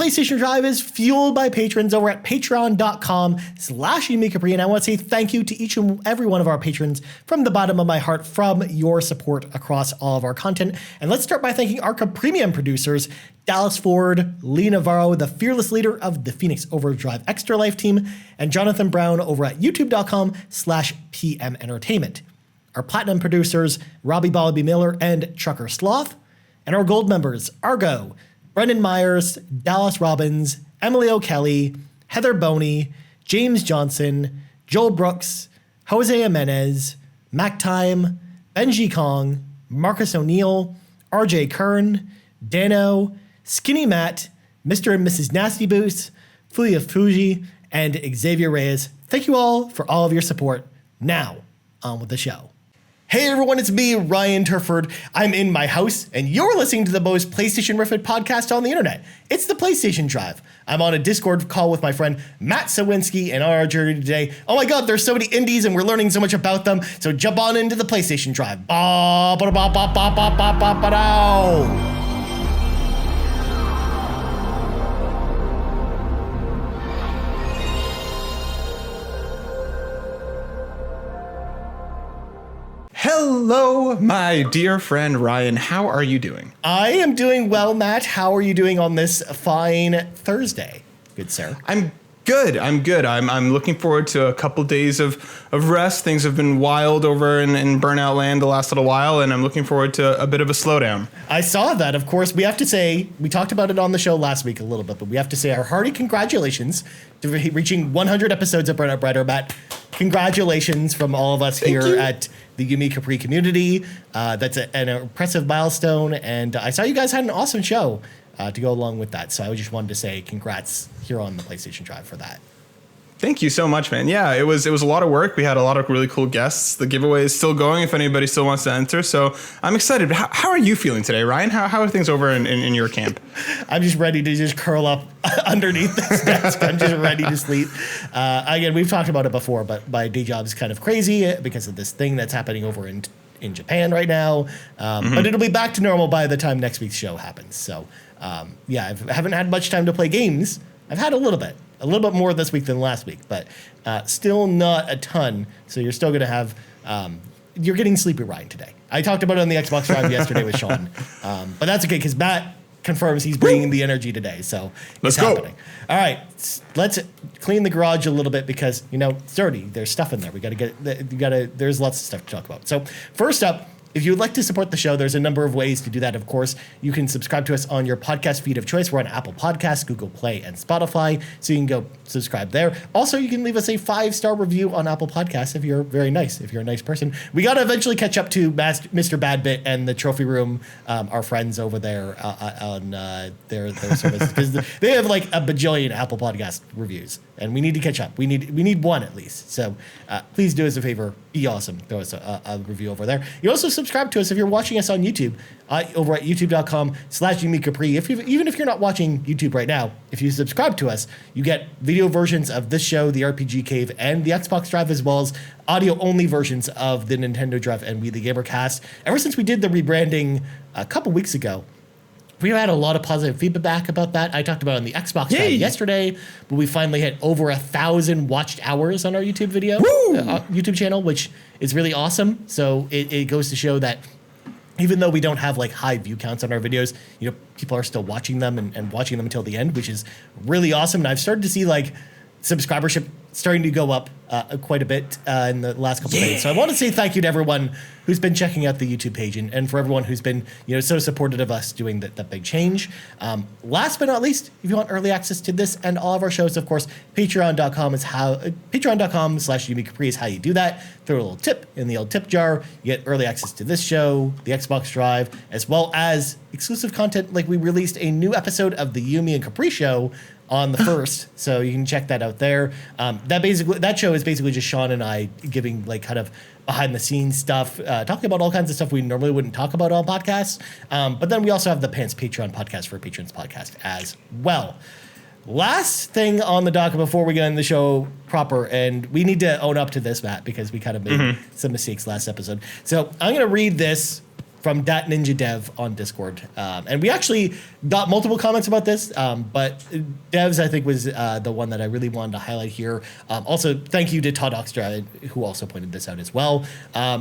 PlayStation Drive is fueled by patrons over at patreon.com/YumiCapri. And I want to say thank you to each and every one of our patrons from the bottom of my heart from your support across all of our content. And let's start by thanking our Premium producers, Dallas Ford, Lee Navarro, the fearless leader of the Phoenix Overdrive Extra Life team, and Jonathan Brown over at youtube.com/PM Entertainment. Our Platinum producers, Robbie Ballaby Miller and Trucker Sloth. And our Gold members, Argo, Brendan Myers, Dallas Robbins, Emily O'Kelly, Heather Boney, James Johnson, Joel Brooks, Jose Jimenez, Mac Time, Benji Kong, Marcus O'Neill, RJ Kern, Dano, Skinny Matt, Mr. and Mrs. Nasty Boots, Fulia Fuji, and Xavier Reyes. Thank you all for all of your support. Now, on with the show. Hey everyone, it's me, Ryan Turford. I'm in my house, and you're listening to the most PlayStation riffed podcast on the internet. It's the PlayStation Drive. I'm on a Discord call with my friend Matt Sawinski, and on our journey today, oh my god, there's so many indies, and we're learning so much about them, so jump on into the PlayStation Drive. Hello, my dear friend Ryan. How are you doing? I am doing well, Matt. How are you doing on this fine Thursday, good sir? I'm good. I'm looking forward to a couple days of rest. Things have been wild over in Burnout Land the last little while, and I'm looking forward to a bit of a slowdown. I saw that. Of course, we have to say, we talked about it on the show last week a little bit, but we have to say our hearty congratulations to reaching 100 episodes of Burnout Brighter. Matt, congratulations from all of us here at the Yumi Capri community. That's an impressive milestone, and I saw you guys had an awesome show to go along with that. So I just wanted to say congrats here on the PlayStation Drive for that. Thank you so much, man. Yeah, it was a lot of work. We had a lot of really cool guests. The giveaway is still going if anybody still wants to enter. So I'm excited. How are you feeling today, Ryan? How are things over in your camp? I'm just ready to just curl up underneath this desk. I'm just ready to sleep. Again, we've talked about it before, but my day job is kind of crazy because of this thing that's happening over in Japan right now. But it'll be back to normal by the time next week's show happens. So yeah, I haven't had much time to play games. I've had a little bit more this week than last week, but still not a ton. So you're still going to have, you're getting Sleepy Ryan today. I talked about it on the Xbox Drive yesterday with Sean, but that's okay because Matt confirms he's bringing the energy today. So it's happening. All right, let's clean the garage a little bit because, it's dirty. There's stuff in there. There's lots of stuff to talk about. So first up, if you would like to support the show, there's a number of ways to do that, of course. You can subscribe to us on your podcast feed of choice. We're on Apple Podcasts, Google Play, and Spotify, so you can go subscribe there. Also, you can leave us a 5-star review on Apple Podcasts if you're very nice, if you're a nice person. We got to eventually catch up to Mr. Badbit and the Trophy Room, our friends over there on their service, because they have like a bajillion Apple Podcast reviews, and we need to catch up. We need one at least. So please do us a favor. Be awesome. Throw us a review over there. You also subscribe to us if you're watching us on YouTube over at youtube.com/YumiCapri. Even if you're not watching YouTube right now, if you subscribe to us, you get video versions of this show, the RPG Cave, and the Xbox Drive, as well as audio-only versions of the Nintendo Drive and We the Gamer Cast. Ever since we did the rebranding a couple weeks ago, we had a lot of positive feedback about that. I talked about it on the Xbox Drive yesterday, but we finally hit over 1,000 watched hours on our YouTube YouTube channel, which is really awesome. So it goes to show that even though we don't have like high view counts on our videos, people are still watching them and watching them until the end, which is really awesome. And I've started to see like subscribership starting to go up quite a bit in the last couple of days. So I want to say thank you to everyone who's been checking out the YouTube page and for everyone who's been so supportive of us doing that big change. Last but not least, if you want early access to this and all of our shows, of course, patreon.com/YumiCapri is how you do that. Throw a little tip in the old tip jar. You get early access to this show, the Xbox Drive, as well as exclusive content. Like we released a new episode of the Yumi and Capri show on the 1st, so you can check that out there. That show is basically just Sean and I giving like kind of behind the scenes stuff, talking about all kinds of stuff we normally wouldn't talk about on podcasts. But then we also have the Pants Patreon podcast for Patrons podcast as well. Last thing on the docket before we get into the show proper, and we need to own up to this, Matt, because we kind of made some mistakes last episode. So I'm going to read this from DatNinjaDev on Discord. And we actually got multiple comments about this, but Devs, I think, was the one that I really wanted to highlight here. Also, thank you to Todd Oxtra, who also pointed this out as well.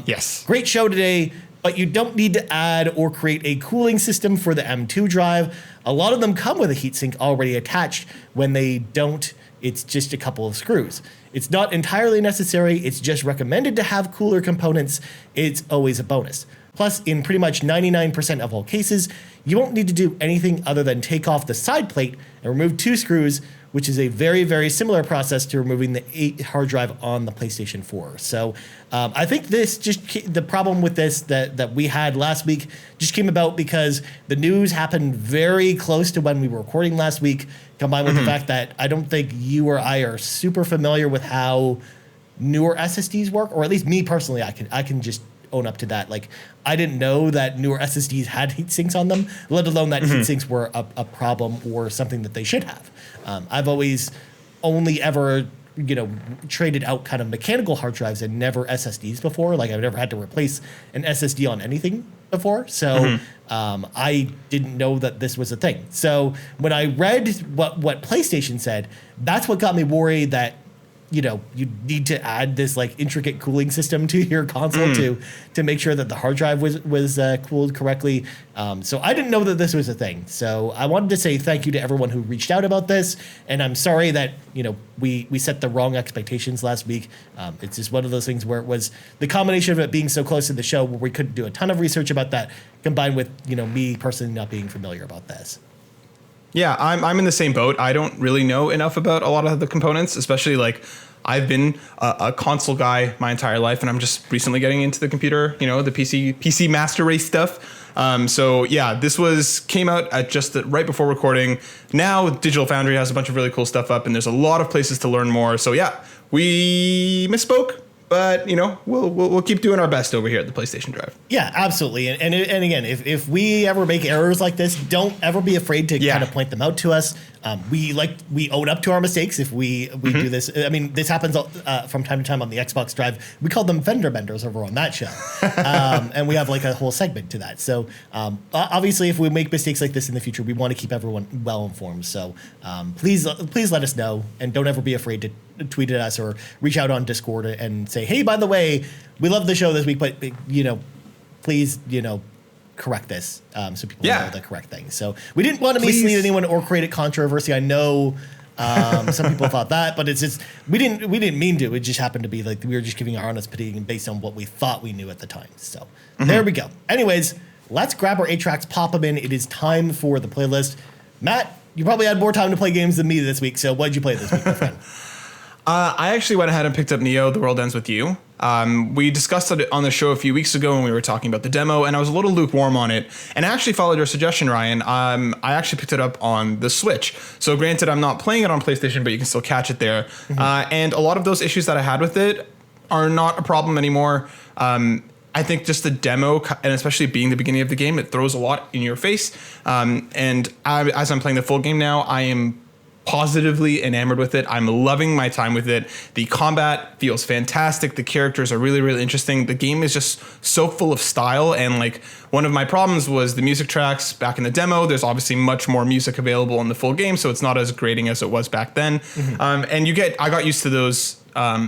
Yes. Great show today, but you don't need to add or create a cooling system for the M2 drive. A lot of them come with a heatsink already attached. When they don't, it's just a couple of screws. It's not entirely necessary. It's just recommended to have cooler components. It's always a bonus. Plus, in pretty much 99% of all cases, you won't need to do anything other than take off the side plate and remove 2 screws, which is a very, very similar process to removing the 8 hard drive on the PlayStation 4. So I think the problem with this that we had last week just came about because the news happened very close to when we were recording last week, combined with the fact that I don't think you or I are super familiar with how newer SSDs work, or at least me personally, I can just own up to that. Like, I didn't know that newer SSDs had heat sinks on them, let alone that heat sinks were a problem or something that they should have. I've always only ever, traded out kind of mechanical hard drives and never SSDs before. Like, I've never had to replace an SSD on anything before. So I didn't know that this was a thing. So when I read what PlayStation said, that's what got me worried that you need to add this like intricate cooling system to your console to make sure that the hard drive was cooled correctly. So I didn't know that this was a thing. So I wanted to say thank you to everyone who reached out about this. And I'm sorry that, we set the wrong expectations last week. It's just one of those things where it was the combination of it being so close to the show where we couldn't do a ton of research about that, combined with, me personally not being familiar about this. Yeah, I'm in the same boat. I don't really know enough about a lot of the components, especially like I've been a console guy my entire life, and I'm just recently getting into the computer, the PC Master Race stuff. So yeah, this came out at just right before recording. Now Digital Foundry has a bunch of really cool stuff up, and there's a lot of places to learn more. So yeah, we misspoke. But, we'll keep doing our best over here at the PlayStation Drive. Yeah, absolutely. And again, if we ever make errors like this, don't ever be afraid to kind of point them out to us. We own up to our mistakes if we do this. I mean, this happens from time to time on the Xbox Drive. We call them fender benders over on that show. And we have like a whole segment to that. So obviously, if we make mistakes like this in the future, we want to keep everyone well informed. So please let us know, and don't ever be afraid to tweet at us or reach out on Discord and say, hey, by the way, we love the show this week, but please correct this so people know the correct thing. So we didn't want to mislead anyone or create a controversy. I know some people thought that, but it's just we didn't mean to. It just happened to be like we were just giving our honest opinion based on what we thought we knew at the time. So there we go. Anyways, let's grab our 8 tracks, pop them in. It is time for the playlist. Matt, you probably had more time to play games than me this week. So what did you play this week, my friend? I actually went ahead and picked up Neo, The World Ends With You. We discussed it on the show a few weeks ago when we were talking about the demo, and I was a little lukewarm on it. And I actually followed your suggestion, Ryan. I actually picked it up on the Switch. So granted, I'm not playing it on PlayStation, but you can still catch it there. And a lot of those issues that I had with it are not a problem anymore. I think just the demo, and especially being the beginning of the game, it throws a lot in your face. As I'm playing the full game now, I am positively enamored with it. I'm loving my time with it. The combat feels fantastic. The characters are really, really interesting. The game is just so full of style. And like one of my problems was the music tracks back in the demo. There's obviously much more music available in the full game, so it's not as grating as it was back then. And I got used to those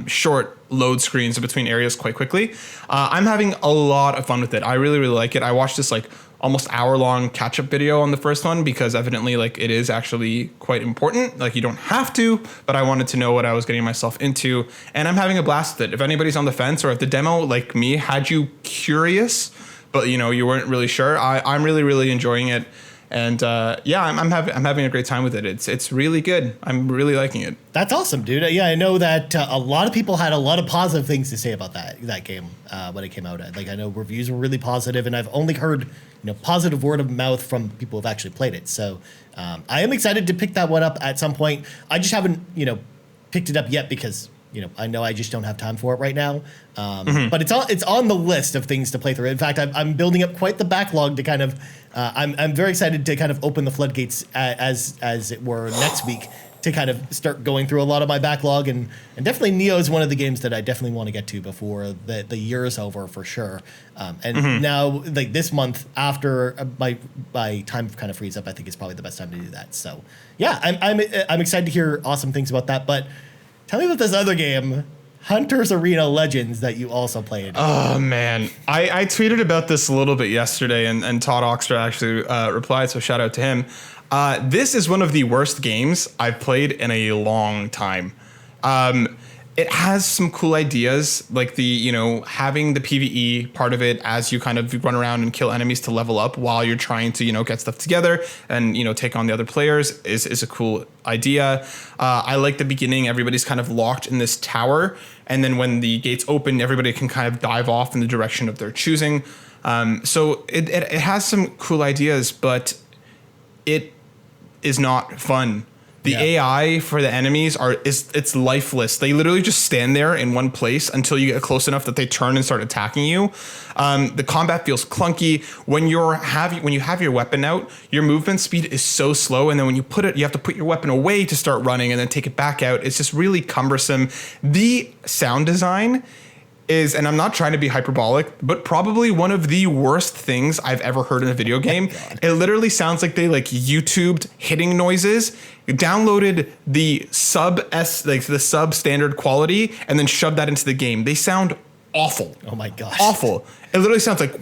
short load screens between areas quite quickly. I'm having a lot of fun with it. I really, really like it. I watched this like almost hour-long catch-up video on the first one because evidently like it is actually quite important. Like you don't have to, but I wanted to know what I was getting myself into, and I'm having a blast with it. If anybody's on the fence or if the demo like me had you curious, but you weren't really sure, I'm really, really enjoying it. And I'm having a great time with it. It's really good. I'm really liking it. That's awesome, dude. Yeah, I know that a lot of people had a lot of positive things to say about that game when it came out. Like I know reviews were really positive, and I've only heard positive word of mouth from people who've actually played it. So I am excited to pick that one up at some point. I just haven't picked it up yet because I know I just don't have time for it right now. But it's on the list of things to play through. In fact, I'm building up quite the backlog to kind of. I'm very excited to kind of open the floodgates as it were next week to kind of start going through a lot of my backlog, and definitely Neo is one of the games that I definitely want to get to before the year is over for sure. And now, like this month, after my time kind of frees up, I think it's probably the best time to do that. So yeah, I'm excited to hear awesome things about that. But tell me about this other game, Hunter's Arena Legends, that you also played. Oh man, I tweeted about this a little bit yesterday, and Todd Oxtra actually replied, so shout out to him. This is one of the worst games I've played in a long time. It has some cool ideas, like having the PvE part of it as you kind of run around and kill enemies to level up while you're trying to, get stuff together and, take on the other players is a cool idea. I like the beginning. Everybody's kind of locked in this tower. And then when the gates open, everybody can kind of dive off in the direction of their choosing. So it has some cool ideas, but it is not fun. The AI for the enemies it's lifeless. They literally just stand there in one place until you get close enough that they turn and start attacking you. The combat feels clunky. When you have your weapon out, your movement speed is so slow, and then when you you have to put your weapon away to start running and then take it back out. It's just really cumbersome. The sound design is, and I'm not trying to be hyperbolic, but probably one of the worst things I've ever heard in a video game. It literally sounds like they YouTubed hitting noises, downloaded the sub standard quality, and then shoved that into the game. They sound awful. Oh my gosh. Awful. It literally sounds like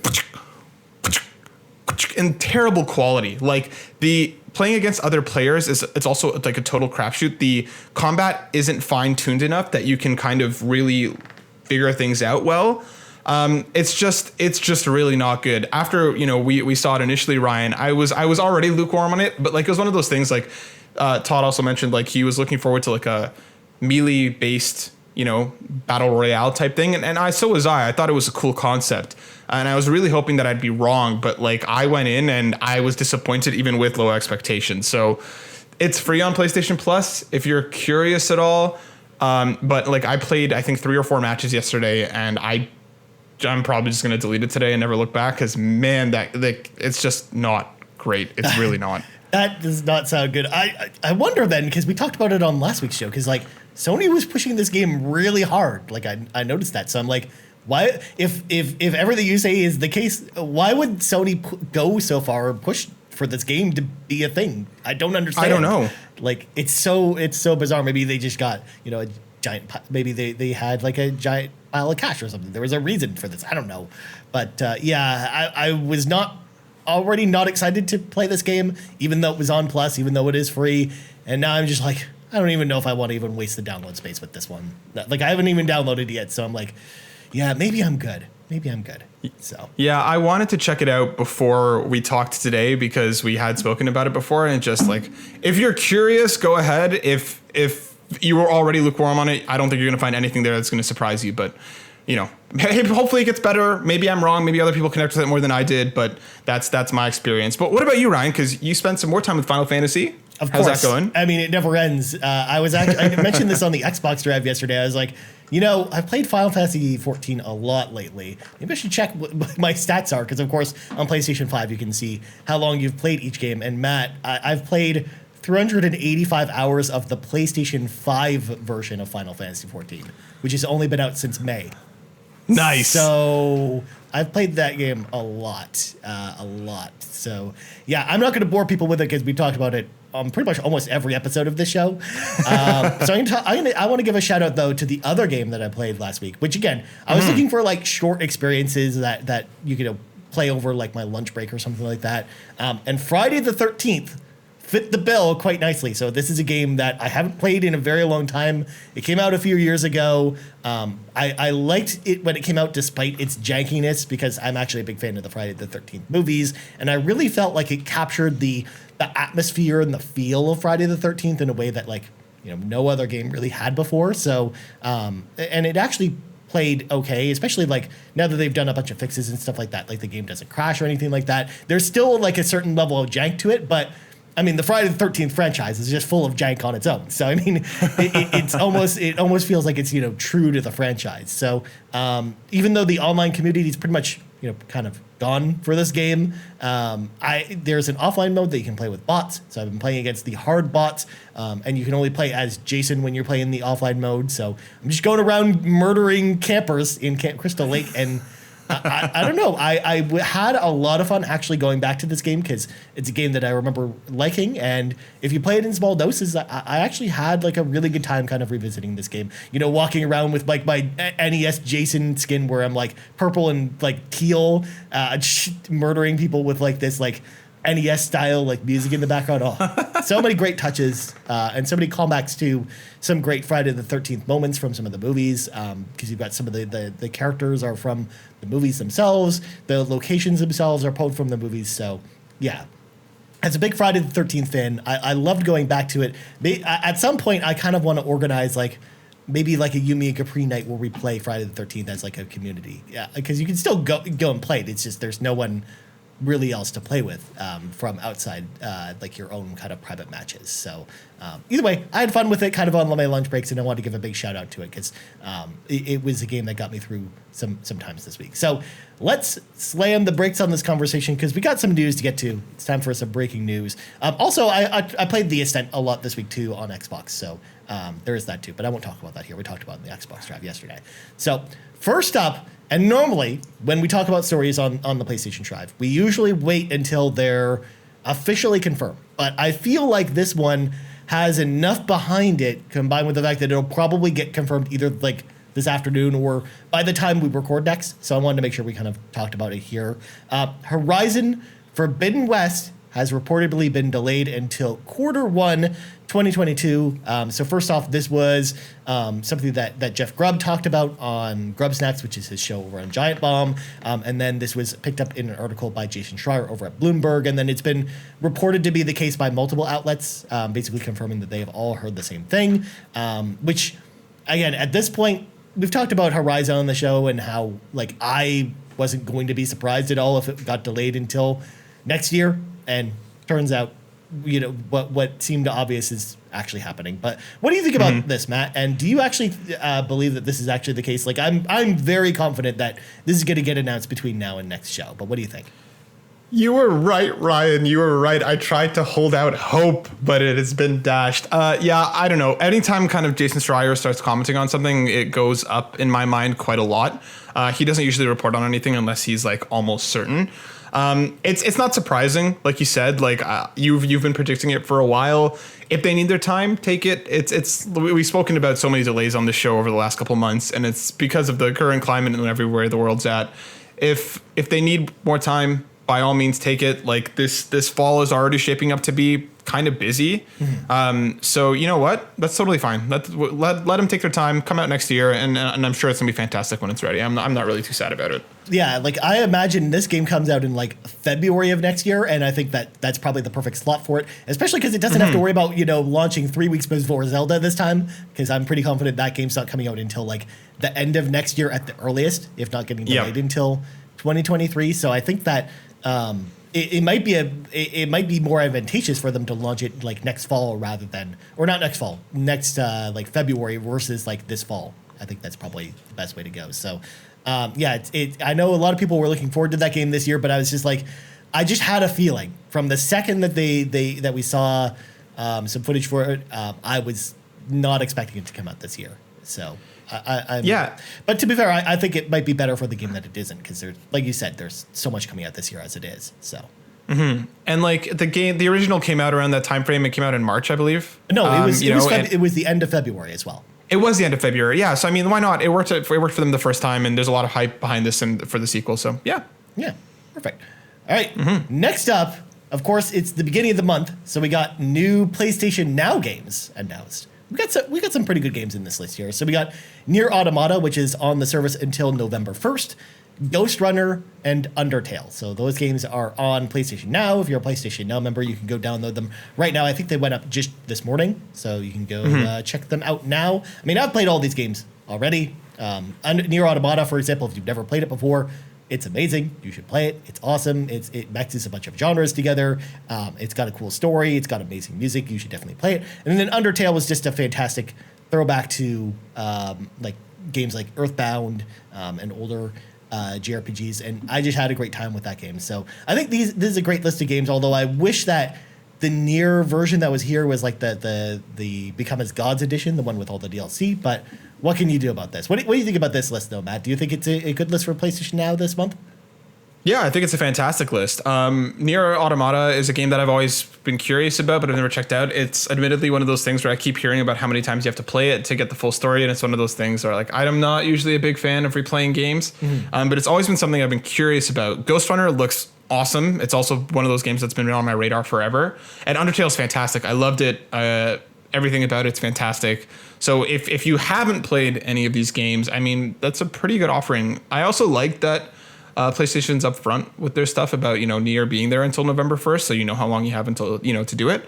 in terrible quality. Like the playing against other players it's also like a total crapshoot. The combat isn't fine-tuned enough that you can kind of really figure things out well. It's just really not good. After we saw it initially, Ryan, I was already lukewarm on it, but it was one of those things Todd also mentioned he was looking forward to a melee based battle royale type thing, and so was I thought it was a cool concept, and I was really hoping that I'd be wrong, but I went in and I was disappointed even with low expectations. So it's free on PlayStation Plus if you're curious at all. But I played, I think 3 or 4 matches yesterday, and I'm probably just going to delete it today and never look back, because man, it's just not great. It's really not. That does not sound good. I wonder then, because we talked about it on last week's show, because Sony was pushing this game really hard. I noticed that. So I'm like, why, if everything you say is the case, why would Sony go so far and push for this game to be a thing? I don't understand. I don't know. It's so bizarre. Maybe they just got, a giant, maybe they had a giant pile of cash or something. There was a reason for this. I don't know. But I was already not excited to play this game, even though it was on Plus, even though it is free. And now I'm just I don't even know if I want to even waste the download space with this one. I haven't even downloaded it yet. So I'm maybe I'm good. Maybe I'm good. So yeah, I wanted to check it out before we talked today, because we had spoken about it before, and just if you're curious, go ahead. If you were already lukewarm on it, I don't think you're gonna find anything there that's gonna surprise you. But hopefully it gets better. Maybe I'm wrong. Maybe other people connect with it more than I did. But that's my experience. But what about you, Ryan? Because you spent some more time with Final Fantasy. Of course. How's that going? I mean, it never ends. I mentioned this on the Xbox Drive yesterday. I was like, I've played Final Fantasy XIV a lot lately. Maybe I should check what my stats are, because, of course, on PlayStation 5, you can see how long you've played each game. And, Matt, I've played 385 hours of the PlayStation 5 version of Final Fantasy XIV, which has only been out since May. Nice. So I've played that game a lot. So, yeah, I'm not going to bore people with it, because we talked about it on pretty much almost every episode of this show. So I want to give a shout out, though, to the other game that I played last week, which, again, I was looking for short experiences that you could play over my lunch break or something like that. And Friday the 13th fit the bill quite nicely. So this is a game that I haven't played in a very long time. It came out a few years ago. I liked it when it came out, despite its jankiness, because I'm actually a big fan of the Friday the 13th movies, and I really felt like it captured the atmosphere and the feel of Friday the 13th in a way that no other game really had before. So and it actually played okay, especially now that they've done a bunch of fixes and stuff like that. The game doesn't crash or anything like that. There's still a certain level of jank to it, but I mean, the Friday the 13th franchise is just full of jank on its own. So, I mean, it almost feels like it's, true to the franchise. So, even though the online community is pretty much, kind of gone for this game, there's an offline mode that you can play with bots. So I've been playing against the hard bots, and you can only play as Jason when you're playing the offline mode. So I'm just going around murdering campers in Camp Crystal Lake, and I don't know. I had a lot of fun actually going back to this game because it's a game that I remember liking. And if you play it in small doses, I actually had like a really good time kind of revisiting this game. Walking around with like my NES Jason skin where I'm like purple and like teal, murdering people with like this like NES style like music in the background. Oh, so many great touches and so many callbacks to some great Friday the 13th moments from some of the movies, because you've got some of the characters are from the movies themselves. The locations themselves are pulled from the movies. So yeah, as a big Friday the 13th fan, I loved going back to it. At some point, I kind of want to organize like maybe like a Yumi and Capri night where we play Friday the 13th as like a community. Yeah, because you can still go and play it. It's just there's no one really else to play with from outside like your own kind of private matches. So either way, I had fun with it kind of on my lunch breaks, and I wanted to give a big shout out to it because it was a game that got me through some times this week. So let's slam the brakes on this conversation because we got some news to get to. It's time for some breaking news. Also, I played The Ascent a lot this week too on Xbox, so there is that too, but I won't talk about that here. We talked about it in the Xbox Drive yesterday. So first up, and normally when we talk about stories on the PlayStation Drive, we usually wait until they're officially confirmed. But I feel like this one has enough behind it, combined with the fact that it'll probably get confirmed either like this afternoon or by the time we record next. So I wanted to make sure we kind of talked about it here. Horizon Forbidden West has reportedly been delayed until Q1 2022. So first off, this was something that Jeff Grubb talked about on Grubb Snacks, which is his show over on Giant Bomb. And then this was picked up in an article by Jason Schreier over at Bloomberg. And then it's been reported to be the case by multiple outlets, basically confirming that they have all heard the same thing, which, again, at this point, we've talked about Horizon on the show and how, like, I wasn't going to be surprised at all if it got delayed until next year. And turns out, what seemed obvious is actually happening. But what do you think about this, Matt? And do you actually believe that this is actually the case? Like, I'm very confident that this is going to get announced between now and next show. But what do you think? You were right, Ryan. You were right. I tried to hold out hope, but it has been dashed. Yeah, I don't know. Anytime kind of Jason Schreier starts commenting on something, it goes up in my mind quite a lot. He doesn't usually report on anything unless he's like almost certain. It's not surprising, like you said. Like you've been predicting it for a while. If they need their time, take it. We've spoken about so many delays on the show over the last couple months, and it's because of the current climate and everywhere the world's at. If they need more time, by all means, take it. Like this fall is already shaping up to be kind of busy. So you know what? That's totally fine. Let them take their time. Come out next year, and I'm sure it's gonna be fantastic when it's ready. I'm not really too sad about it. Yeah, like I imagine this game comes out in like February of next year, and I think that's probably the perfect slot for it, especially because it doesn't have to worry about launching 3 weeks before Zelda this time, because I'm pretty confident that game's not coming out until like the end of next year at the earliest, if not getting delayed until 2023. So I think that it might be more advantageous for them to launch it like next fall rather than, or not next fall, next like February versus like this fall. I think that's probably the best way to go. So yeah, I know a lot of people were looking forward to that game this year, but I was just like, I just had a feeling from the second that that we saw some footage for it, I was not expecting it to come out this year. So yeah, but to be fair, I think it might be better for the game that it isn't, because there's, like you said, there's so much coming out this year as it is. So. And like the original came out around that time frame. It came out in March, I believe. No, it was the end of February as well. It was the end of February. Yeah. So I mean, why not? It worked for them the first time, and there's a lot of hype behind this and for the sequel. So yeah. Yeah. Perfect. All right. Next up, of course, it's the beginning of the month, so we got new PlayStation Now games announced. We got some pretty good games in this list here. So we got Nier Automata, which is on the service until November 1st, Ghost Runner, and Undertale. So those games are on PlayStation Now. If you're a PlayStation Now member, you can go download them right now. I think they went up just this morning, so you can go check them out now. I mean, I've played all these games already. Nier Automata, for example, if you've never played it before, It's amazing. You should play it. It's awesome. It mixes a bunch of genres together. It's got a cool story. It's got amazing music. You should definitely play it. And then Undertale was just a fantastic throwback to like games like Earthbound and older JRPGs. And I just had a great time with that game. So I think this is a great list of games, although I wish that the Nier version that was here was like the Become as Gods edition, the one with all the DLC. But what can you do about this? What do you think about this list, though, Matt? Do you think it's a good list for PlayStation Now this month? Yeah, I think it's a fantastic list. Nier Automata is a game that I've always been curious about, but I've never checked out. It's admittedly one of those things where I keep hearing about how many times you have to play it to get the full story, and it's one of those things where like I'm not usually a big fan of replaying games, but it's always been something I've been curious about. Ghost Runner looks awesome. It's also one of those games that's been on my radar forever. And Undertale is fantastic. I loved it. Everything about it's fantastic. So if you haven't played any of these games, I mean, that's a pretty good offering. I also like that PlayStation's upfront with their stuff about, Nier being there until November 1st. So you know how long you have until, to do it.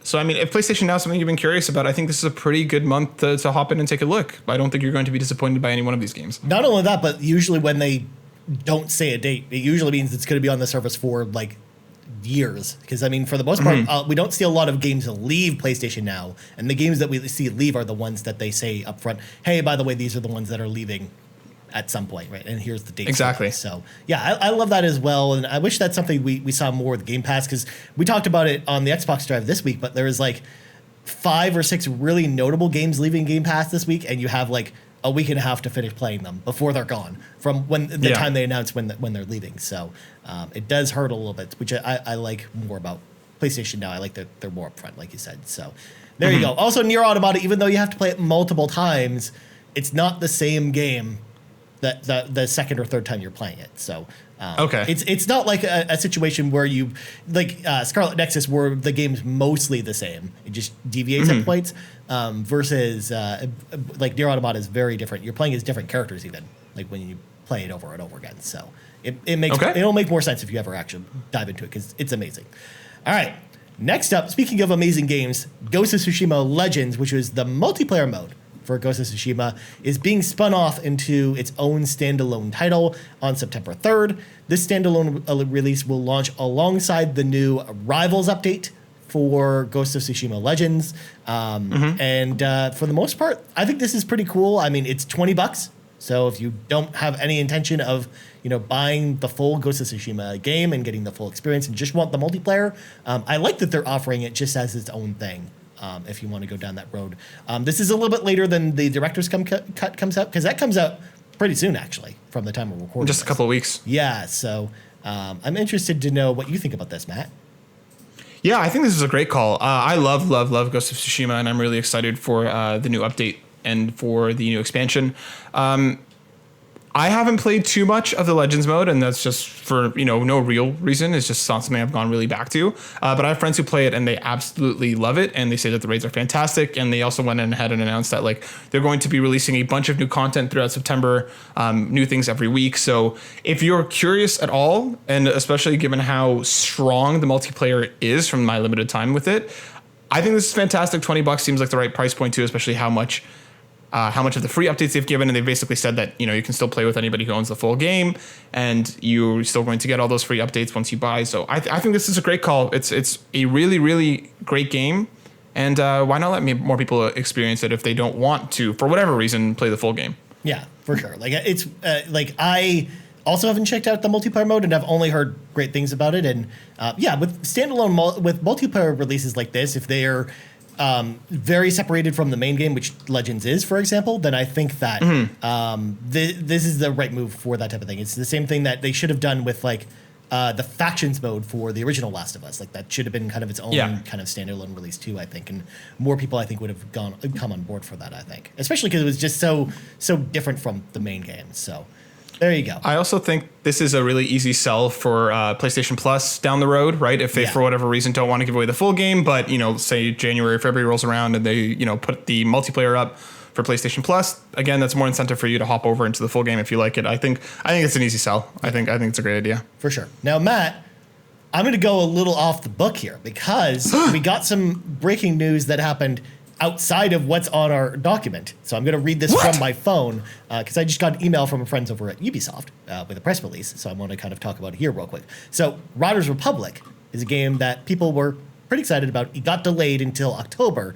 So, I mean, if PlayStation Now is something you've been curious about, I think this is a pretty good month to hop in and take a look. I don't think you're going to be disappointed by any one of these games. Not only that, but usually when they don't say a date, it usually means it's going to be on the service for like years. Because I mean, for the most part, we don't see a lot of games leave PlayStation Now, and the games that we see leave are the ones that they say up front, hey, by the way, these are the ones that are leaving at some point, right? And here's the date. Exactly. So yeah, I love that as well, and I wish that's something we saw more with Game Pass, because we talked about it on the Xbox Drive this week, but there was like 5 or 6 really notable games leaving Game Pass this week, and you have like a week and a half to finish playing them before they're gone from when the time they announce when they're leaving. So it does hurt a little bit, which I like more about PlayStation Now. I like that they're more upfront, like you said. So there you go. Also, Nier Automata, even though you have to play it multiple times, it's not the same game that the second or third time you're playing it. So it's not like a situation where you like Scarlet Nexus, where the game's mostly the same. It just deviates at points. Versus like Nier Automata is very different. You're playing as different characters even, like when you play it over and over again. So it'll make more sense if you ever actually dive into it, because it's amazing. All right, next up, speaking of amazing games, Ghost of Tsushima Legends, which was the multiplayer mode for Ghost of Tsushima, is being spun off into its own standalone title on September 3rd. This standalone release will launch alongside the new Rivals update for Ghost of Tsushima Legends. And for the most part, I think this is pretty cool. I mean, it's $20. So if you don't have any intention of, buying the full Ghost of Tsushima game and getting the full experience and just want the multiplayer, I like that they're offering it just as its own thing. If you want to go down that road. This is a little bit later than the director's cut comes out, because that comes out pretty soon, actually, from the time we're recording. Just a couple of weeks. Yeah, so I'm interested to know what you think about this, Matt. Yeah, I think this is a great call. I love Ghost of Tsushima, and I'm really excited for the new update and for the new expansion. I haven't played too much of the Legends mode, and that's just for, no real reason. It's just not something I've gone really back to. But I have friends who play it, and they absolutely love it, and they say that the raids are fantastic, and they also went ahead and announced that like they're going to be releasing a bunch of new content throughout September, new things every week. So if you're curious at all, and especially given how strong the multiplayer is from my limited time with it, I think this is fantastic. $20 seems like the right price point too, especially how much of the free updates they've given, and they've basically said that you can still play with anybody who owns the full game, and you're still going to get all those free updates once you buy. So I think this is a great call. It's a really, really great game, and why not let more people experience it if they don't want to, for whatever reason, play the full game? Yeah, for sure. Like it's like I also haven't checked out the multiplayer mode, and I've only heard great things about it. And with standalone with multiplayer releases like this, if they are very separated from the main game, which Legends is, for example, then I think that this is the right move for that type of thing. It's the same thing that they should have done with like the factions mode for the original Last of Us. Like that should have been kind of its own kind of standalone release too, I think, and more people I think would have come on board for that. I think, especially because it was just so different from the main game. So there you go. I also think this is a really easy sell for PlayStation Plus down the road, right? If they, for whatever reason, don't want to give away the full game, but, say January or February rolls around and they, put the multiplayer up for PlayStation Plus, again, that's more incentive for you to hop over into the full game if you like it. I think it's an easy sell. I think it's a great idea. For sure. Now, Matt, I'm going to go a little off the book here, because we got some breaking news that happened outside of what's on our document. So I'm going to read this from my phone because I just got an email from a friend over at Ubisoft with a press release. So I want to kind of talk about it here real quick. So Riders Republic is a game that people were pretty excited about. It got delayed until October.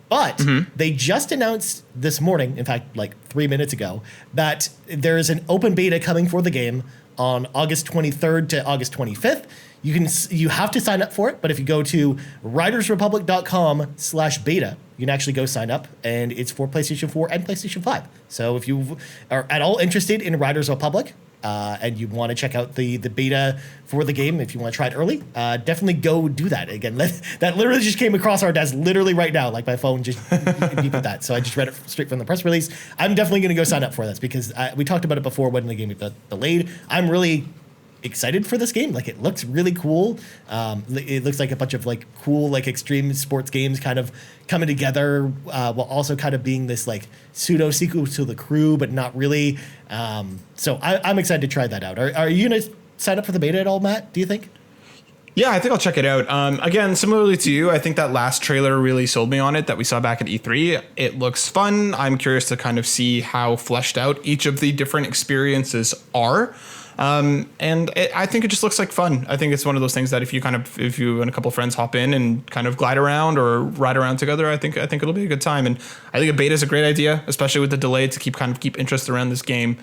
But they just announced this morning, in fact, like 3 minutes ago, that there is an open beta coming for the game on August 23rd to August 25th. You have to sign up for it, but if you go to ridersrepublic.com/beta, you can actually go sign up, and it's for PlayStation 4 and PlayStation 5. So if you are at all interested in Riders Republic, and you want to check out the beta for the game, if you want to try it early, definitely go do that. Again, that literally just came across our desk literally right now. Like my phone just beeped at that. So I just read it straight from the press release. I'm definitely going to go sign up for this because we talked about it before when the game got delayed. I'm really excited for this game. Like, it looks really cool. It looks like a bunch of like cool, like extreme sports games kind of coming together, while also kind of being this like pseudo sequel to The Crew, but not really. So I'm excited to try that out. Are you gonna sign up for the beta at all, Matt? Do you think? Yeah, I think I'll check it out. Again, similarly to you, I think that last trailer really sold me on it that we saw back at E3. It looks fun. I'm curious to kind of see how fleshed out each of the different experiences are. I think it just looks like fun. I think it's one of those things that if you and a couple of friends hop in and kind of glide around or ride around together, I think it'll be a good time. And I think a beta is a great idea, especially with the delay to keep interest around this game.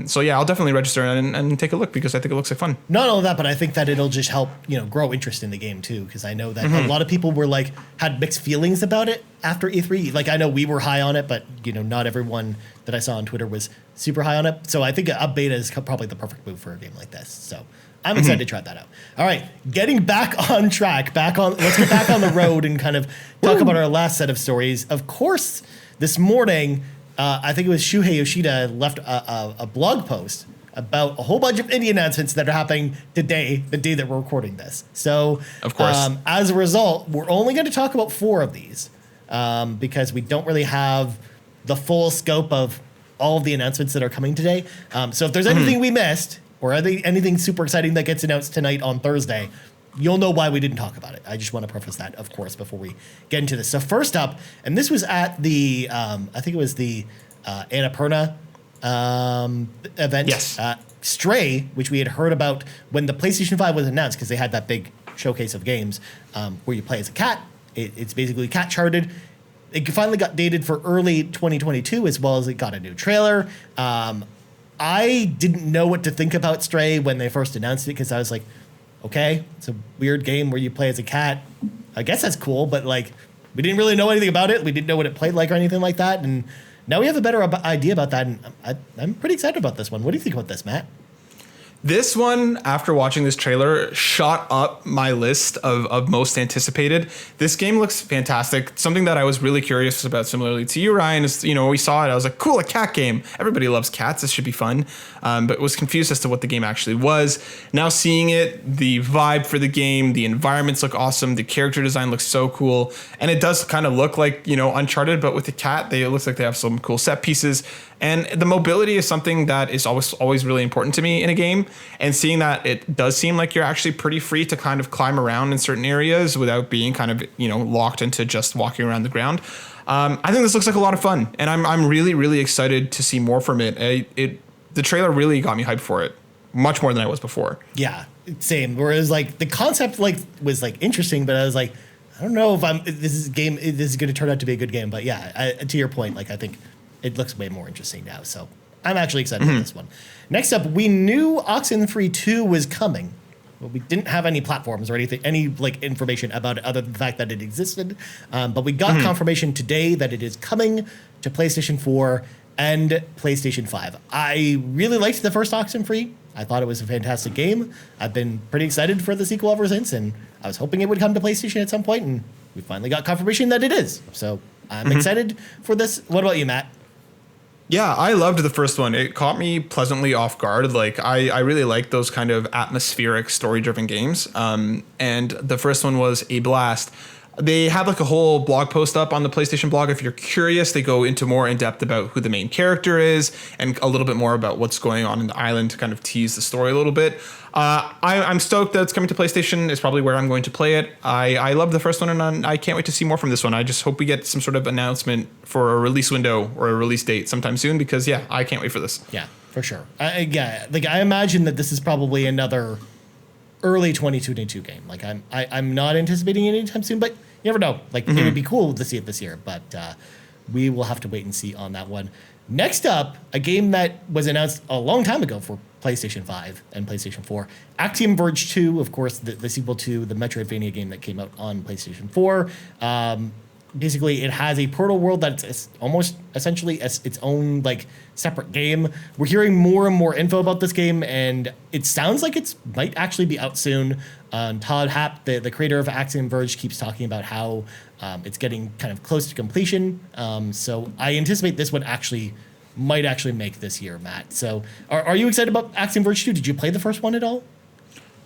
So yeah, I'll definitely register and take a look because I think it looks like fun. Not only that, but I think that it'll just help, grow interest in the game too. Because I know that a lot of people were had mixed feelings about it after E3. Like, I know we were high on it, but not everyone that I saw on Twitter was super high on it. So I think a beta is probably the perfect move for a game like this. So I'm excited to try that out. All right, getting back on track, let's get back on the road and kind of talk about our last set of stories. Of course, this morning, I think it was Shuhei Yoshida left a blog post about a whole bunch of indie announcements that are happening today, the day that we're recording this. So, of course, as a result, we're only going to talk about 4 of these because we don't really have the full scope of all of the announcements that are coming today. So if there's anything we missed or anything super exciting that gets announced tonight on Thursday, you'll know why we didn't talk about it. I just want to preface that, of course, before we get into this. So first up, and this was at the, I think it was the Annapurna event. Yes. Stray, which we had heard about when the PlayStation 5 was announced, because they had that big showcase of games where you play as a cat. It's basically cat charted. It finally got dated for early 2022, as well as it got a new trailer. I didn't know what to think about Stray when they first announced it, because I was like, okay, it's a weird game where you play as a cat. I guess that's cool, but we didn't really know anything about it. We didn't know what it played like or anything like that. And now we have a better idea about that, and I'm pretty excited about this one. What do you think about this, Matt? This one, after watching this trailer, shot up my list of most anticipated. This game looks fantastic. Something that I was really curious about, similarly to you, Ryan, is, we saw it. I was like, cool, a cat game. Everybody loves cats. This should be fun. But was confused as to what the game actually was. Now seeing it, the vibe for the game, the environments look awesome. The character design looks so cool. And it does kind of look like, Uncharted, but with the cat, it looks like they have some cool set pieces. And the mobility is something that is always really important to me in a game. And seeing that it does seem like you're actually pretty free to kind of climb around in certain areas without being kind of, locked into just walking around the ground. I think this looks like a lot of fun. And I'm really, really excited to see more from it. The trailer really got me hyped for it, much more than I was before. Yeah, same. Whereas the concept was interesting, but I was like, I don't know if this is going to turn out to be a good game. But yeah, to your point, I think it looks way more interesting now. So I'm actually excited about this one. Next up, we knew Oxenfree 2 was coming. Well, we didn't have any platforms or anything, any information about it other than the fact that it existed. But we got confirmation today that it is coming to PlayStation 4 and PlayStation 5. I really liked the first Oxenfree. I thought it was a fantastic game. I've been pretty excited for the sequel ever since, and I was hoping it would come to PlayStation at some point, and we finally got confirmation that it is. So I'm excited for this. What about you, Matt? Yeah, I loved the first one. It caught me pleasantly off guard. I really like those kind of atmospheric, story-driven games. And the first one was a blast. They have like a whole blog post up on the PlayStation blog. If you're curious, they go into more in depth about who the main character is and a little bit more about what's going on in the island to kind of tease the story a little bit. I'm stoked that it's coming to PlayStation. It's probably where I'm going to play it. I love the first one, and I can't wait to see more from this one. I just hope we get some sort of announcement for a release window or a release date sometime soon, because yeah, I can't wait for this. Yeah, for sure. I imagine that this is probably another early 2022 game. Like I'm not anticipating it anytime soon, but you never know. Like it would be cool to see it this year, but we will have to wait and see on that one. Next up, a game that was announced a long time ago for PlayStation 5 and PlayStation 4. Axiom Verge 2, of course, the sequel to the Metroidvania game that came out on PlayStation 4. Basically, it has a portal world that's almost essentially its own like separate game. We're hearing more and more info about this game, and it sounds like it might actually be out soon. Todd Happ, the creator of Axiom Verge, keeps talking about how it's getting kind of close to completion. So I anticipate this one might actually make this year, Matt. So are you excited about Axiom Verge 2? Did you play the first one at all?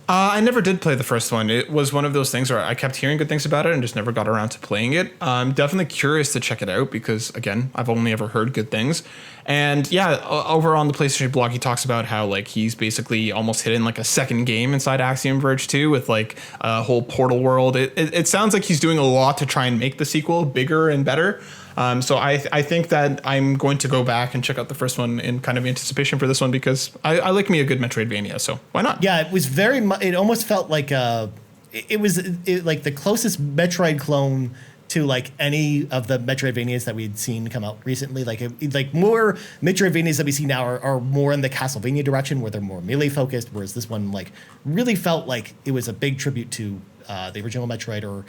I never did play the first one. It was one of those things where I kept hearing good things about it and just never got around to playing it. I'm definitely curious to check it out because, again, I've only ever heard good things. And yeah, over on the PlayStation blog, he talks about how like he's basically almost hidden like a second game inside Axiom Verge 2 with like a whole portal world. It sounds like he's doing a lot to try and make the sequel bigger and better. So I think that I'm going to go back and check out the first one in kind of anticipation for this one because I like me a good Metroidvania, so why not? Yeah, it was it almost felt like it was like the closest Metroid clone to like any of the Metroidvanias that we'd seen come out recently. Like more Metroidvanias that we see now are more in the Castlevania direction where they're more melee focused, whereas this one like really felt like it was a big tribute to the original Metroid or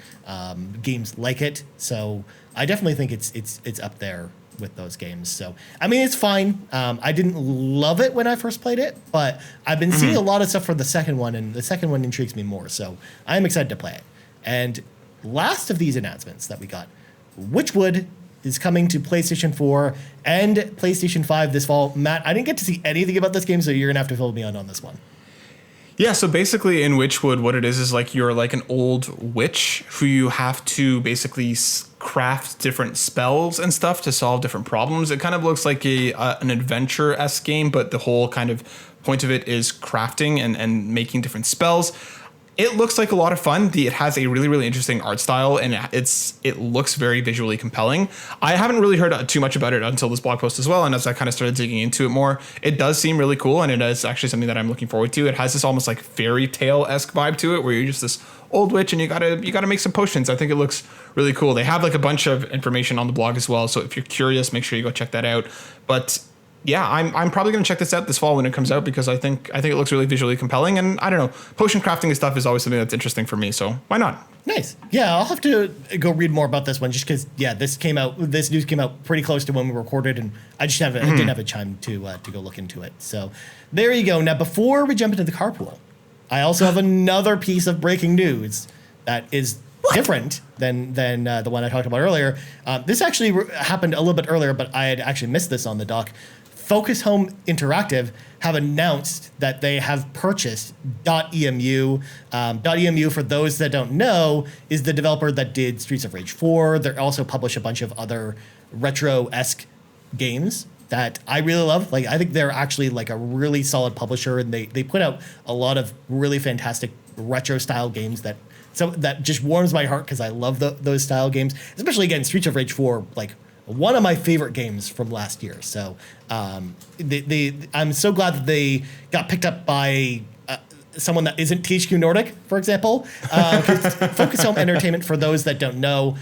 games like it. So I definitely think it's up there with those games. So I mean, it's fine. I didn't love it when I first played it, but I've been seeing a lot of stuff for the second one, and the second one intrigues me more. So I'm excited to play it. And last of these announcements that we got, Witchwood is coming to PlayStation 4 and PlayStation 5 this fall. Matt, I didn't get to see anything about this game, so you're gonna have to fill me in on this one. Yeah, so basically in Witchwood, what it is like you're like an old witch who you have to basically craft different spells and stuff to solve different problems. It kind of looks like an adventure-esque game, but the whole kind of point of it is crafting and making different spells. It looks like a lot of fun. It has a really, really interesting art style, and it looks very visually compelling. I haven't really heard too much about it until this blog post as well, and as I kind of started digging into it more, it does seem really cool, and it is actually something that I'm looking forward to. It has this almost like fairy tale-esque vibe to it, where you're just this old witch and you gotta make some potions. I think it looks really cool. They have like a bunch of information on the blog as well, so if you're curious, make sure you go check that out. But yeah, I'm probably going to check this out this fall when it comes out because I think it looks really visually compelling, and I don't know, potion crafting and stuff is always something that's interesting for me, so why not? Nice. Yeah, I'll have to go read more about this one just because this news came out pretty close to when we recorded, and I just didn't have a time to go look into it. So there you go. Now before we jump into the carpool, I also have another piece of breaking news that is different than the one I talked about earlier. This actually happened a little bit earlier, but I had actually missed this on the doc. Focus Home Interactive have announced that they have purchased Dotemu. Dotemu, for those that don't know, is the developer that did Streets of Rage 4. They also publish a bunch of other retro-esque games that I really love. Like, I think they're actually like a really solid publisher, and they put out a lot of really fantastic retro-style games that just warms my heart because I love those style games, especially, again, Streets of Rage 4, like, one of my favorite games from last year. So I'm so glad that they got picked up by someone that isn't THQ Nordic, for example. Focus Home Entertainment, for those that don't know,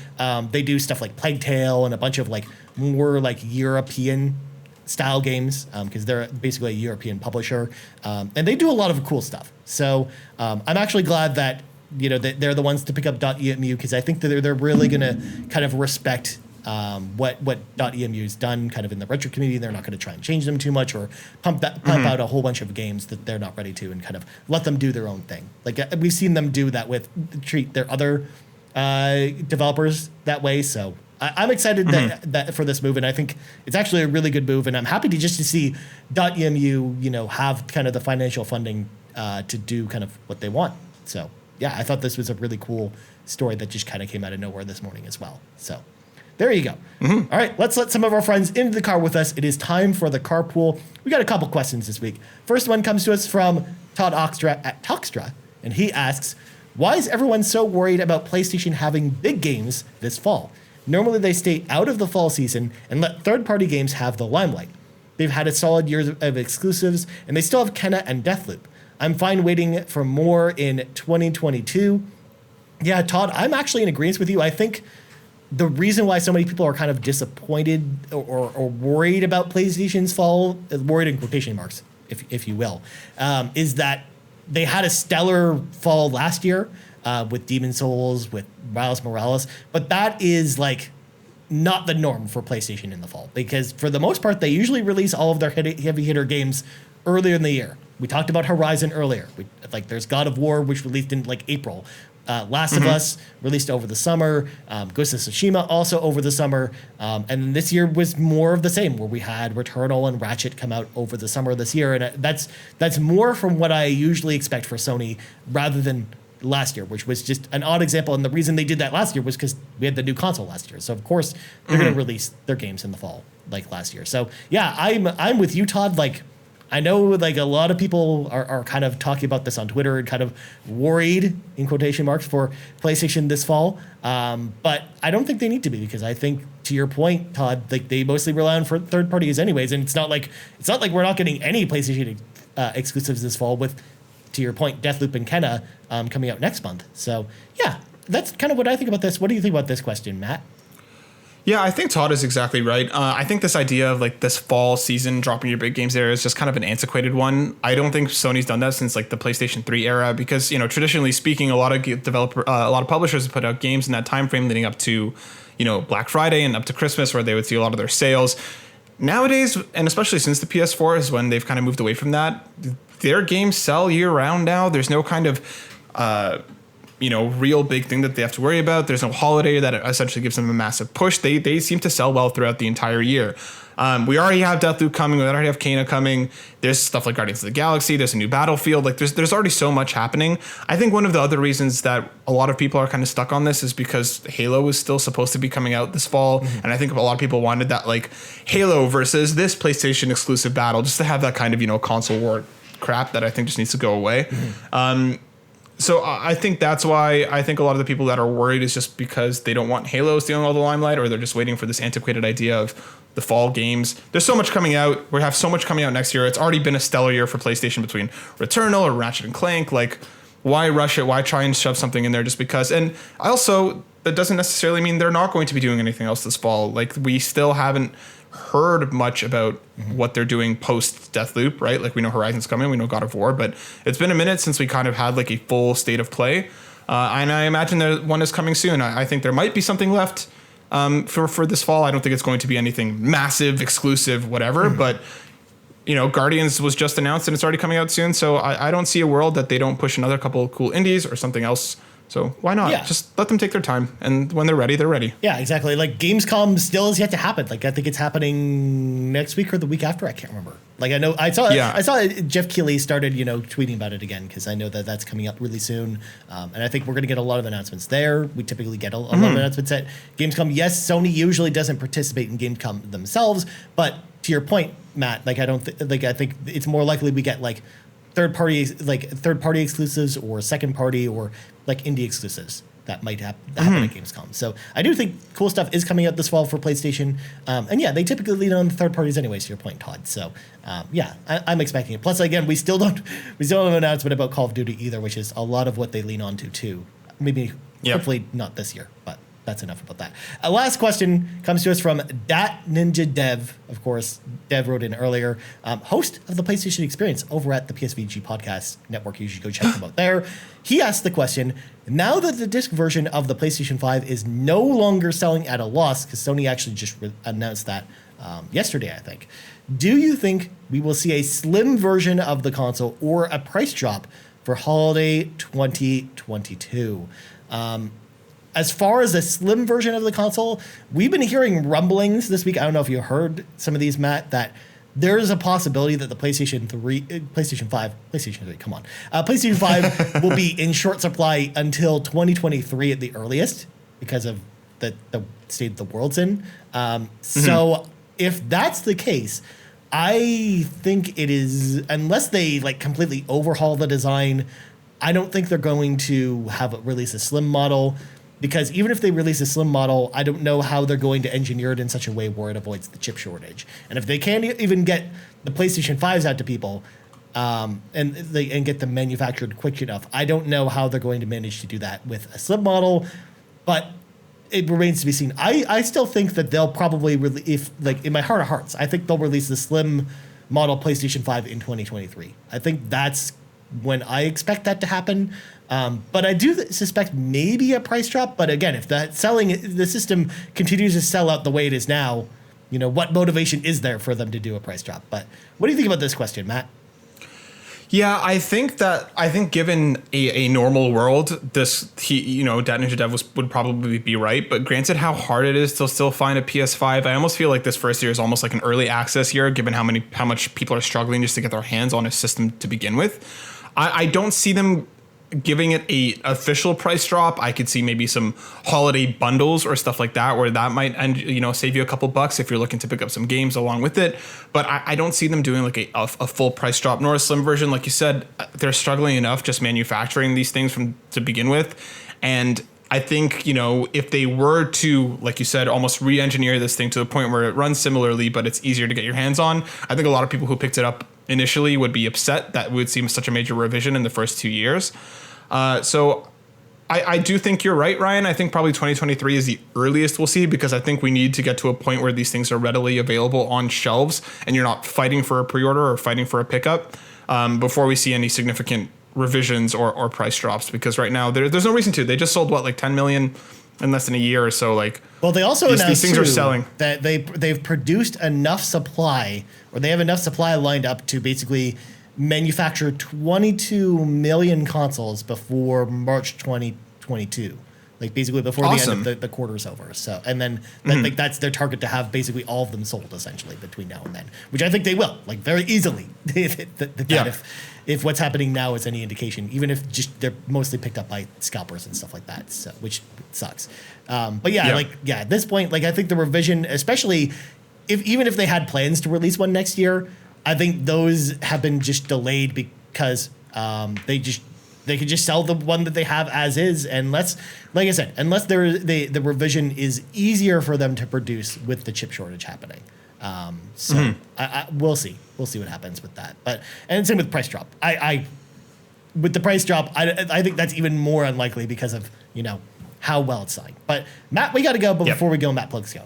they do stuff like Plague Tale and a bunch of like more like European style games because they're basically a European publisher, and they do a lot of cool stuff. So I'm actually glad that they're the ones to pick up Dotemu because I think that they're really gonna kind of respect what Dotemu's done kind of in the retro community. They're not going to try and change them too much or pump out a whole bunch of games that they're not ready to, and kind of let them do their own thing. Like we've seen them do that treat their other developers that way. So I'm excited that for this move, and I think it's actually a really good move, and I'm happy to see Dotemu have kind of the financial funding to do kind of what they want. So yeah, I thought this was a really cool story that just kind of came out of nowhere this morning as well. So there you go. All right, let's let some of our friends into the car with us. It is time for the carpool. We got a couple questions this week. First one comes to us from Todd Oxtra at Toxtra, and he asks, why is everyone so worried about PlayStation having big games this fall? Normally they stay out of the fall season and let third-party games have the limelight. They've had a solid year of exclusives, and they still have Kenna and Deathloop. I'm fine waiting for more in 2022. Yeah, Todd, I'm actually in agreement with you. I think the reason why so many people are kind of disappointed or worried about PlayStation's fall, worried in quotation marks, if you will, is that they had a stellar fall last year with Demon's Souls, with Miles Morales, but that is like not the norm for PlayStation in the fall, because for the most part, they usually release all of their heavy hitter games earlier in the year. We talked about Horizon earlier. There's God of War, which released in like April. Last of Us released over the summer. Ghost of Tsushima also over the summer. And this year was more of the same, where we had Returnal and Ratchet come out over the summer this year. And that's more from what I usually expect for Sony rather than last year, which was just an odd example. And the reason they did that last year was because we had the new console last year. So of course they're going to release their games in the fall like last year. So yeah, I'm with you, Todd. Like, I know like a lot of people are kind of talking about this on Twitter and kind of worried in quotation marks for PlayStation this fall. But I don't think they need to be, because I think, to your point, Todd, like they mostly rely on for third parties anyways. And it's not like we're not getting any PlayStation exclusives this fall with, to your point, Deathloop and Kenna coming out next month. So yeah, that's kind of what I think about this. What do you think about this question, Matt? Yeah, I think Todd is exactly right. I think this idea of like this fall season dropping your big games there is just kind of an antiquated one. I don't think Sony's done that since like the PlayStation 3 era, because traditionally speaking, a lot of publishers have put out games in that time frame leading up to Black Friday and up to Christmas, where they would see a lot of their sales. Nowadays, and especially since the PS4 is when they've kind of moved away from that, their games sell year round now. There's no kind of real big thing that they have to worry about. There's no holiday that essentially gives them a massive push. They seem to sell well throughout the entire year. We already have Deathloop coming. We already have Kena coming. There's stuff like Guardians of the Galaxy. There's a new Battlefield. Like there's already so much happening. I think one of the other reasons that a lot of people are kind of stuck on this is because Halo is still supposed to be coming out this fall. And I think a lot of people wanted that like Halo versus this PlayStation exclusive battle, just to have that kind of, console war crap that I think just needs to go away. So I think that's why I think a lot of the people that are worried is just because they don't want Halo stealing all the limelight, or they're just waiting for this antiquated idea of the fall games. There's so much coming out. We have so much coming out next year. It's already been a stellar year for PlayStation between Returnal or Ratchet and Clank. Like, why rush it? Why try and shove something in there just because? And also, that doesn't necessarily mean they're not going to be doing anything else this fall. Like, we still haven't heard much about what they're doing post Deathloop, right? Like, we know Horizon's coming, we know God of War, but it's been a minute since we kind of had like a full state of play. And I imagine that one is coming soon. I think there might be something left for this fall. I don't think it's going to be anything massive, exclusive, whatever, but Guardians was just announced and it's already coming out soon. So I don't see a world that they don't push another couple of cool indies or something else. So why not? Yeah. Just let them take their time, and when they're ready, they're ready. Yeah, exactly. Like, Gamescom still is yet to happen. Like, I think it's happening next week or the week after. I can't remember. Like, I know I saw Jeff Keighley started tweeting about it again, because I know that that's coming up really soon, and I think we're going to get a lot of announcements there. We typically get a lot of announcements at Gamescom. Yes, Sony usually doesn't participate in Gamescom themselves, but to your point, Matt, like, I think it's more likely we get like third party exclusives or second party or like indie exclusives that might happen at Gamescom. So I do think cool stuff is coming out this fall for PlayStation. And yeah, they typically lean on the third parties anyways, to your point, Todd. So yeah, I'm expecting it. Plus, again, we still don't have an announcement about Call of Duty either, which is a lot of what they lean on to too. Maybe, hopefully not this year, but that's enough about that. Last question comes to us from DatNinjaDev. Of course, Dev wrote in earlier. Host of the PlayStation Experience over at the PSVG Podcast Network. You should go check them out there. He asked the question, now that the disc version of the PlayStation 5 is no longer selling at a loss, because Sony actually just announced that yesterday, I think, do you think we will see a slim version of the console or a price drop for holiday 2022? As far as a slim version of the console, we've been hearing rumblings this week. I don't know if you heard some of these, Matt, that there is a possibility that the PlayStation 3, come on, PlayStation 5 will be in short supply until 2023 at the earliest because of the state of the world's in. So if that's the case, I think it is, unless they like completely overhaul the design, I don't think they're going to release a slim model. Because even if they release a slim model, I don't know how they're going to engineer it in such a way where it avoids the chip shortage. And if they can't even get the PlayStation 5s out to people and get them manufactured quick enough, I don't know how they're going to manage to do that with a slim model. But it remains to be seen. I still think that they'll probably, in my heart of hearts, I think they'll release the slim model PlayStation 5 in 2023. I think that's when I expect that to happen. But I do suspect maybe a price drop. But again, if the system continues to sell out the way it is now, what motivation is there for them to do a price drop? But what do you think about this question, Matt? Yeah, I think given a normal world, DatNinjaDev would probably be right. But granted, how hard it is to still find a PS5, I almost feel like this first year is almost like an early access year, given how much people are struggling just to get their hands on a system to begin with. I don't see them giving it a official price drop. I could see maybe some holiday bundles or stuff like that, where that might save you a couple bucks if you're looking to pick up some games along with it. But I don't see them doing like a full price drop nor a slim version. Like you said, they're struggling enough just manufacturing these things to begin with. And I think, if they were to, like you said, almost re-engineer this thing to the point where it runs similarly, but it's easier to get your hands on, I think a lot of people who picked it up initially would be upset. That would seem such a major revision in the first 2 years. So I do think you're right, Ryan. I think probably 2023 is the earliest we'll see, because I think we need to get to a point where these things are readily available on shelves and you're not fighting for a pre-order or fighting for a pickup before we see any significant revisions or price drops. Because right now there's no reason to. They just sold like 10 million in less than a year or so. Well, they also announced these things are selling, that they've produced enough supply, or they have enough supply lined up to basically manufacture 22 million consoles before March 2022, like basically before the end of the quarter's over. So, and then that's their target, to have basically all of them sold essentially between now and then, which I think they will, like, very easily. If what's happening now is any indication, even if just they're mostly picked up by scalpers and stuff like that, so which sucks. But at this point, I think the revision, especially even if they had plans to release one next year, I think those have been just delayed because they could just sell the one that they have as is, unless the revision is easier for them to produce with the chip shortage happening. We'll see what happens with that. And same with price drop. With the price drop, I think that's even more unlikely because of how well it's selling. But Matt, we got to go. But before we go, Matt, plugs go.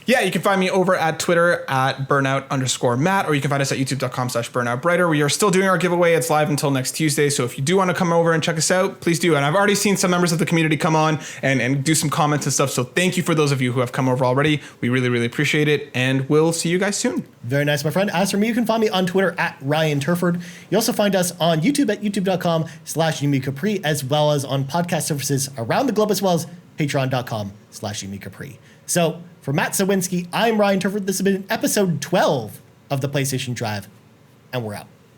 Yeah, you can find me over at Twitter at burnout_Matt, or you can find us at youtube.com/burnoutbrighter. We are still doing our giveaway. It's live until next Tuesday. So if you do want to come over and check us out, please do. And I've already seen some members of the community come on and do some comments and stuff. So thank you for those of you who have come over already. We really, really appreciate it. And we'll see you guys soon. Very nice, my friend. As for me, you can find me on Twitter at Ryan Turford. You also find us on YouTube at youtube.com/YumiCapri, as well as on podcast services around the globe, as well as patreon.com/YumiCapri. So for Matt Sawinski, I'm Ryan Turford. This has been episode 12 of the PlayStation Drive, and we're out.